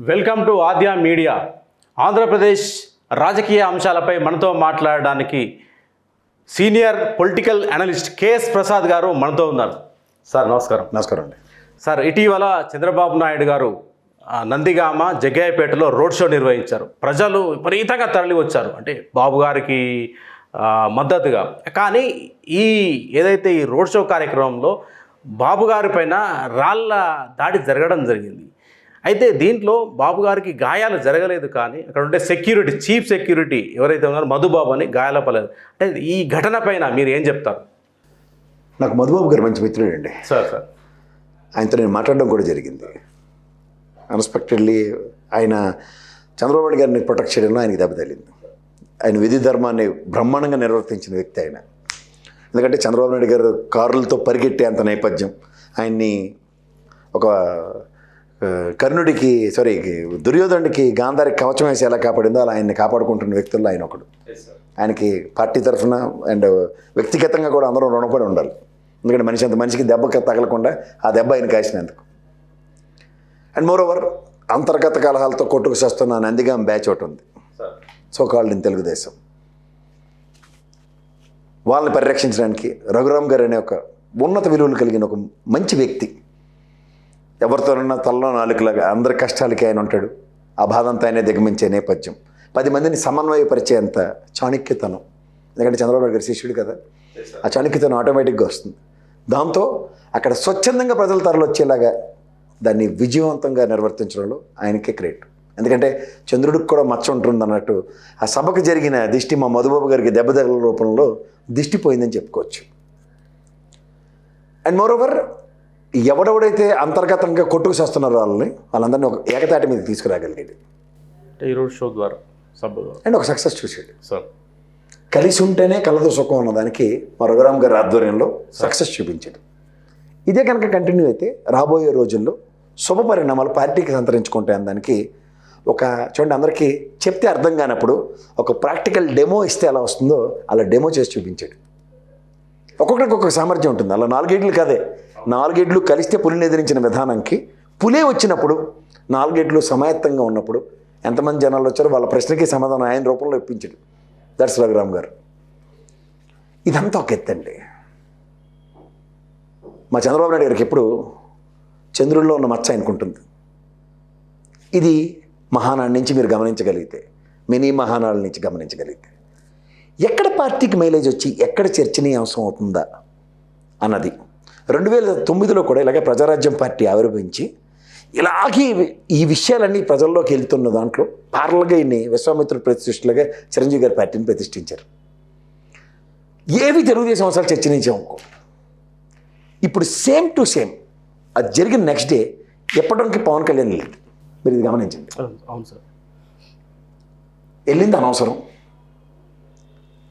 Welcome to Aadya media. Andhra Pradesh రాజకీయ అంశాలపై మనతో మాట్లాడడానికి senior political analyst KS Prasad గారు మనతో ఉన్నారు. సార్ నమస్కారం. నమస్కారం అండి. సార్, ఇటీవల చంద్రబాబు నాయుడు గారు నందిగామ జగ్గయ్యపేటలో రోడ్ షో నిర్వహించారు. ప్రజలు విపరీతంగా తరలి వచ్చారు, అంటే బాబు గారికి మద్దతుగా. కానీ ఏదైతే ఈ రోడ్ షో కార్యక్రమంలో బాబు గారి పైన రాళ్ళ దాడి జరగడం జరిగింది. అయితే దీంట్లో బాబు గారికి గాయాలు జరగలేదు, కానీ అక్కడ ఉండే సెక్యూరిటీ, చీఫ్ సెక్యూరిటీ ఎవరైతే ఉన్నారో మధుబాబు అని గాయాలపలేదు. అంటే ఈ ఘటన పైన మీరు ఏం చెప్తారు? నాకు మధుబాబు గారు మంచి మిత్రుడు అండి. సార్ ఆయనతో నేను మాట్లాడడం కూడా జరిగింది. అన్ఎక్స్పెక్టెడ్లీ ఆయన చంద్రబాబు నాయుడు గారిని ప్రొటెక్ట్ చేయడంలో ఆయనకి దెబ్బతగిలింది. ఆయన విధి ధర్మాన్ని బ్రహ్మాండంగా నిర్వర్తించిన వ్యక్తి ఆయన. ఎందుకంటే చంద్రబాబు నాయుడు గారు కారులతో పరిగెట్టే అంత నేపథ్యం, ఆయన్ని ఒక దుర్యోధనుడికి గాంధారికి కవచం వేసి ఎలా కాపాడిందో అలా ఆయన్ని కాపాడుకుంటున్న వ్యక్తుల్లో ఆయన ఒకడు. ఆయనకి పార్టీ తరఫున అండ్ వ్యక్తిగతంగా కూడా అందరూ రుణపడి ఉండాలి. ఎందుకంటే మనిషికి దెబ్బ తగలకుండా ఆ దెబ్బ ఆయన కాసినందుకు. అండ్ మోరోవర్ అంతర్గత కలహాలతో కొట్టుకు చేస్తున్న నందిగాం బ్యాచ్ ఒకటి ఉంది, సో కాల్డ్ ఇన్ తెలుగుదేశం. వాళ్ళని పరిరక్షించడానికి రఘురామ్ గారు అనే ఒక ఉన్నత విలువలు కలిగిన ఒక మంచి వ్యక్తి, ఎవరితోనన్నా తలలో నాలుకలాగా అందరి కష్టాలకి ఆయన ఉంటాడు. ఆ బాధ అంతా ఆయనే దిగమించే నేపథ్యం, 10 మందిని సమన్వయపరిచేంత చాణక్యతనం. ఎందుకంటే చంద్రబాబు నాయుడు గారి శిష్యుడు కదా, ఆ చాణక్యతనం ఆటోమేటిక్గా వస్తుంది. దాంతో అక్కడ స్వచ్ఛందంగా ప్రజల తరలు వచ్చేలాగా దాన్ని విజయవంతంగా నిర్వర్తించడంలో ఆయనకే క్రెడిట్. ఎందుకంటే చంద్రుడికి కూడా మచ్చ ఉంటుంది అన్నట్టు ఆ సభకు జరిగిన దిష్టి మా మధుబాబు గారికి దెబ్బతగల రూపంలో దిష్టి పోయిందని చెప్పుకోవచ్చు. అండ్ మోరోవర్ ఎవడెవడైతే అంతర్గతంగా కొట్టుకు చేస్తున్నారో వాళ్ళందరినీ ఒక ఏకతాటి మీద తీసుకురాగలిగాడు ఈ రోడ్ షో ద్వారా అండ్ ఒక సక్సెస్ చూసాడు. సార్, కలిసి ఉంటేనే కలదు సుఖం అన్నదానికి మా రఘురామ్ గారి ఆధ్వర్యంలో సక్సెస్ చూపించాడు. ఇదే కనుక కంటిన్యూ అయితే రాబోయే రోజుల్లో శుభ పరిణామాలు పార్టీకి సంతరించుకుంటాయి అన్నదానికి ఒక చూడండి, అందరికీ చెప్తే అర్థం కానప్పుడు ఒక ప్రాక్టికల్ డెమో ఇస్తే ఎలా వస్తుందో అలా డెమో చేసి చూపించాడు. ఒక్కొక్కరికి ఒక్కొక్క సామర్థ్యం ఉంటుంది. అలా 4 ఏళ్ళు కాదే, 4 ఏళ్ళు కలిస్తే పులిని ఎదిరించిన విధానానికి పులే వచ్చినప్పుడు 4 ఏళ్ళు సమాయత్తంగా ఉన్నప్పుడు ఎంతమంది జనాలు వచ్చారో వాళ్ళ ప్రశ్నకి సమాధానం ఆయన రూపంలో ఇప్పించాడు. దట్స్ రఘురామ్ గారు. ఇదంతా ఒక ఎత్తండి. మా చంద్రబాబు నాయుడు గారికి ఎప్పుడు చంద్రుల్లో ఉన్న మచ్చ ఆయనకుంటుంది. ఇది మహానాడు నుంచి మీరు గమనించగలిగితే, మినీ మహానాడు నుంచి గమనించగలిగితే ఎక్కడ పార్టీకి మైలేజ్ వచ్చి ఎక్కడ చర్చనీయాంశం అవుతుందా అన్నది 2009లో కూడా ఇలాగే ప్రజారాజ్యం పార్టీ ఆవిర్భవించి ఇలాగే ఈ విషయాలన్నీ ప్రజల్లోకి వెళ్తున్న దాంట్లో పార్లగా ఇన్ని విశ్వామిత్రుడు ప్రతిష్ఠలుగా చిరంజీవి గారి పార్టీని ప్రతిష్ఠించారు. ఏవి తెలుగుదేశం అవసరాలు చర్చనీయాంశం అనుకో. ఇప్పుడు సేమ్ టు సేమ్ అది జరిగిన నెక్స్ట్ డే ఎప్పటికి పవన్ కళ్యాణ్ వెళ్ళింది. మీరు ఇది గమనించండి. అవును సార్, వెళ్ళింది అనవసరం.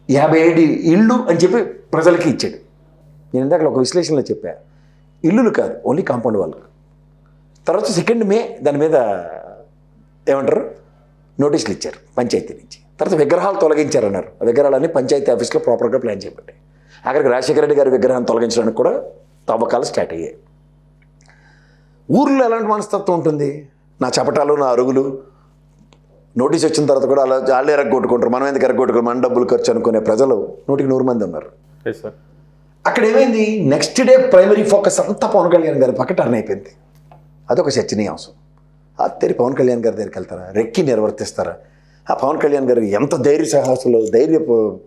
57 ఇళ్ళు అని చెప్పి ప్రజలకి ఇచ్చాడు. నేను ఇందాక ఒక విశ్లేషణలో చెప్పా, ఇల్లులు కాదు, ఓన్లీ కాంపౌండ్ వాళ్ళకు. తర్వాత 2 మే దాని మీద ఏమంటారు నోటీసులు ఇచ్చారు పంచాయతీ నుంచి. తర్వాత విగ్రహాలు తొలగించారన్నారు. ఆ విగ్రహాలన్నీ పంచాయతీ ఆఫీస్లో ప్రాపర్గా ప్లాన్ చేయబడ్డాయి. అక్కడికి రాజశేఖర రెడ్డి గారి విగ్రహాన్ని తొలగించడానికి కూడా తవ్వకాలు స్టార్ట్ అయ్యాయి. ఊర్లో ఎలాంటి మనస్తత్వం ఉంటుంది? నా చపటాలు, నా అరుగులు నోటీస్ వచ్చిన తర్వాత కూడా అలా వాళ్ళే ఎరగొట్టుకుంటారు, మనం ఎందుకు ఎరగొట్టుకుంటారు, మన డబ్బులు ఖర్చు అనుకునే ప్రజలు 100 మంది ఉన్నారు. అక్కడ ఏమైంది, నెక్స్ట్ డే ప్రైమరీ ఫోకస్ అంతా పవన్ కళ్యాణ్ గారి పక్క టర్న్ అయిపోయింది. అదొక చర్చనీయాంశం. అత్తేరి పవన్ కళ్యాణ్ గారి దగ్గరికి వెళ్తారా, రెక్కి నిర్వర్తిస్తారా? ఆ పవన్ కళ్యాణ్ గారు ఎంత ధైర్య సాహసులు, ధైర్య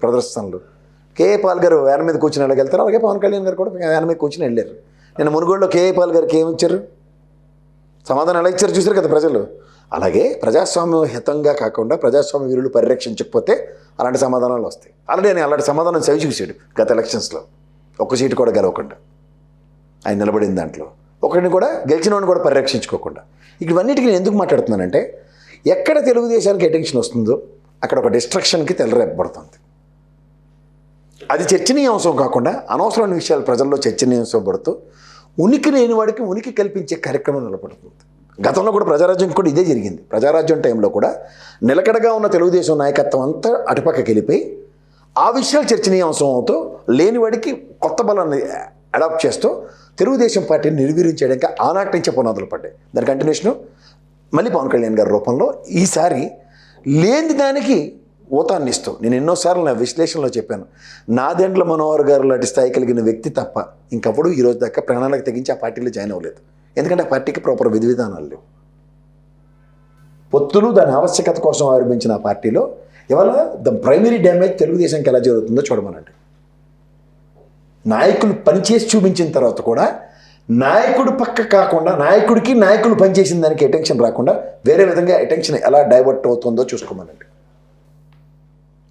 ప్రదర్శనలు. కేఏ పాల్ గారు వ్యాన్ మీద కూర్చుని వెళ్ళగలుగుతారు, అలాగే పవన్ కళ్యాణ్ గారు కూడా వ్యాన్ మీద కూర్చుని వెళ్ళారు. నేను మునుగోడులో కేఏ పాల్ గారికి ఏమి ఇచ్చారు, సమాధానం ఎలా ఇచ్చారు చూసారు కదా ప్రజలు. అలాగే ప్రజాస్వామ్యం హితంగా కాకుండా ప్రజాస్వామ్య వీరులు పరిరక్షించకపోతే అలాంటి సమాధానాలు వస్తాయి. ఆల్రెడీ ఆయన అలాంటి సమాధానం చవి చూశాడు గత ఎలక్షన్స్లో. ఒక్క సీటు కూడా గెలవకుండా ఆయన నిలబడిన దాంట్లో ఒకరిని కూడా గెలిచిన వాడిని కూడా పరిరక్షించుకోకుండా. ఇవన్నిటికీ నేను ఎందుకు మాట్లాడుతున్నానంటే, ఎక్కడ తెలుగుదేశానికి అటెన్షన్ వస్తుందో అక్కడ ఒక డిస్ట్రక్షన్కి తెల్లరేపబడుతుంది. అది చర్చనీయాంశం కాకుండా అనవసరమైన విషయాలు ప్రజల్లో చర్చనీయాంశం పడుతూ ఉనికి లేని వాడికి ఉనికి కల్పించే కార్యక్రమం నిలబడుతుంది. గతంలో కూడా ప్రజారాజ్యం కూడా ఇదే జరిగింది. ప్రజారాజ్యం టైంలో కూడా నిలకడగా ఉన్న తెలుగుదేశం నాయకత్వం అంతా అటుపక్కకి వెళ్ళిపోయి ఆ విషయాలు చర్చనీయాంశం అవుతూ లేనివాడికి కొత్త బలాన్ని అడాప్ట్ చేస్తూ తెలుగుదేశం పార్టీని నిర్వీర్యం చేయడానికి ఆనాటి నుంచే పునాదులు పడ్డాయి. దాని కంటిన్యూషను మళ్ళీ పవన్ కళ్యాణ్ గారి రూపంలో ఈసారి లేని దానికి ఊతాన్ని ఇస్తూ, నేను ఎన్నోసార్లు నా విశ్లేషణలో చెప్పాను, నాదెండ్ల మనోహర్ గారు లాంటి స్థాయి కలిగిన వ్యక్తి తప్ప ఇంకప్పుడు ఈ రోజు దాకా ప్రాణాలకు తెగించి ఆ పార్టీలో జాయిన్ అవ్వలేదు. ఎందుకంటే ఆ పార్టీకి ప్రాపర్ విధి విధానాలు లేవు. పొత్తులు దాని ఆవశ్యకత కోసం ఆరంభించిన ఆ పార్టీలో ఇవాళ ద ప్రైమరీ డ్యామేజ్ తెలుగుదేశానికి ఎలా జరుగుతుందో చూడమనండి. నాయకులు పనిచేసి చూపించిన తర్వాత కూడా నాయకుడు పక్క కాకుండా నాయకులు పనిచేసిన దానికి అటెన్షన్ రాకుండా వేరే విధంగా అటెన్షన్ ఎలా డైవర్ట్ అవుతుందో చూసుకోమనండి.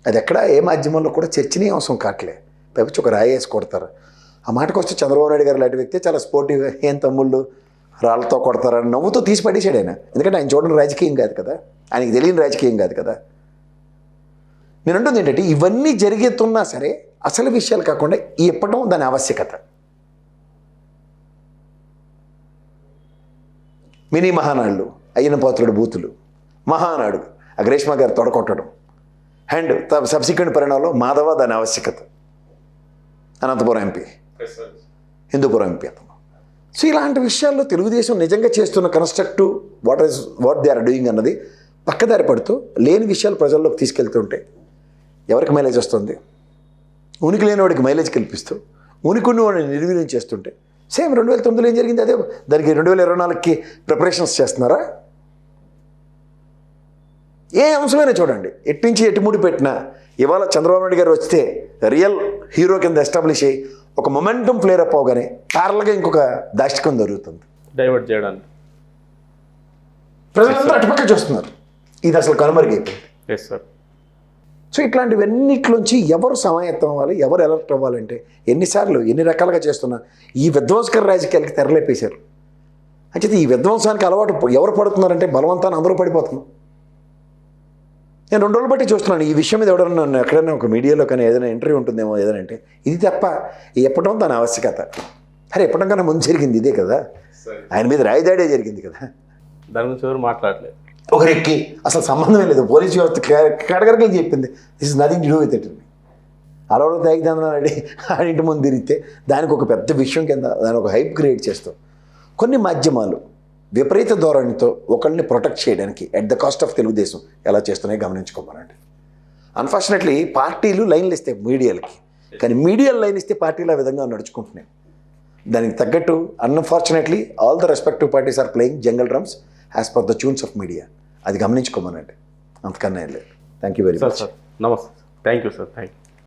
అది ఎక్కడ ఏ మాధ్యమంలో కూడా చర్చనీయాంశం కావట్లే. పైపచ్చి ఒక రాయి వేసి కొడతారు. ఆ మాటకు వస్తే చంద్రబాబు నాయుడు గారు లాంటి వ్యక్తి చాలా స్పోర్టివ్గా ఏం తమ్ముళ్ళు రాళ్ళతో కొడతారని నవ్వుతో తీసి పడేసాడు ఆయన. ఎందుకంటే ఆయన చూడడం రాజకీయం కాదు కదా, ఆయనకి తెలియని రాజకీయం కాదు కదా. నేను అంటుంది ఏంటంటే ఇవన్నీ జరుగుతున్నా సరే అసలు విషయాలు కాకుండా ఇప్పటం దాని ఆవశ్యకత. మినీ మహానాడులు, అయ్యన పాత్రుడు బూతులు, మహానాడు ఆ గ్రేష్మ గారు తొడకొట్టడం, అండ్ సబ్సిక్వెంట్ పరిణామంలో మాధవ దాని ఆవశ్యకత, అనంతపురం ఎంపీ, హిందూపురం ఎంపీ అతను. సో ఇలాంటి విషయాల్లో తెలుగుదేశం నిజంగా చేస్తున్న constructive what they are doing అన్నది పక్కదారి పడుతూ లేని విషయాలు ప్రజల్లోకి తీసుకెళ్తుంటే ఎవరికి మైలేజ్ వస్తుంది? ఉనికి లేని వాడికి మైలేజ్ కల్పిస్తూ ఉనికున్న వాడిని నిర్వీర్యం చేస్తుంటే సేమ్ 2009లో ఏం జరిగింది అదే దానికి 2024కి ప్రిపరేషన్స్ చేస్తున్నారా? ఏ అంశమైనా చూడండి, ఎట్టించి ఎట్టుముడి పెట్టినా ఇవాళ చంద్రబాబు నాయుడు గారు వస్తే రియల్ హీరో కింద ఎస్టాబ్లిష్ అయ్యి ఒక మొమెంటం ఫ్లేర్ అప్ అవగానే ప్యారల్గా ఇంకొక దాష్టికం జరుగుతుంది, డైవర్ట్ చేయడానికి. ప్రజలందరూ అటుపక్క చూస్తున్నారు. ఇది అసలు కనుమరుగైపోయింది. Yes sir. సో ఇట్లాంటివన్నిట్లోంచి ఎవరు సమాయత్తం అవ్వాలి, ఎవరు ఎలర్ట్ అవ్వాలంటే ఎన్నిసార్లు ఎన్ని రకాలుగా చేస్తున్నా ఈ విధ్వంసకర రాజకీయాలకి తెరలేపేశారు. అంటే ఈ విధ్వంసానికి అలవాటు ఎవరు పడుతున్నారంటే బలవంతాన్ని అందరూ పడిపోతున్నాం. నేను 2 రోజులు బట్టి చూస్తున్నాను ఈ విషయం మీద ఎవడన్నా నన్ను ఎక్కడైనా ఒక మీడియాలో కానీ ఏదైనా ఇంటర్వ్యూ ఉంటుందేమో ఏదైనా అంటే ఇది తప్ప ఎప్పటం దాని ఆవశ్యకత. అరే ఎప్పటం కన్నా ముందు జరిగింది ఇదే కదా, ఆయన మీద రాయిదాడే జరిగింది కదా, దాని గురించి ఎవరు మాట్లాడలేదు. ఒకరెక్కి అసలు సంబంధమే లేదు. పోలీసు వ్యవస్థ కడగరగా చెప్పింది this is nothing to do with it. అలవాటు తాగిదాన్ని ఆడింటి ముందు తిరిగితే దానికి ఒక పెద్ద విషయం కింద దాని ఒక హైప్ క్రియేట్ చేస్తాం. కొన్ని మాధ్యమాలు విపరీత ధోరణితో ఒకళ్ళని ప్రొటెక్ట్ చేయడానికి at the cost of Telugu Desam ఎలా చేస్తున్నాయో గమనించుకోమనండి. అన్ఫార్చునేట్లీ పార్టీలు లైన్లు ఇస్తాయి మీడియాలకి, కానీ మీడియాలు లైన్ ఇస్తే పార్టీలు ఆ విధంగా నడుచుకుంటున్నాయి. దానికి తగ్గట్టు unfortunately all the respective parties are playing jungle drums as per the tunes of media. అది గమనించుకోమనండి, అంతకన్నా లేదు. Thank you very much. నమస్తే. Thank you sir. Thank you.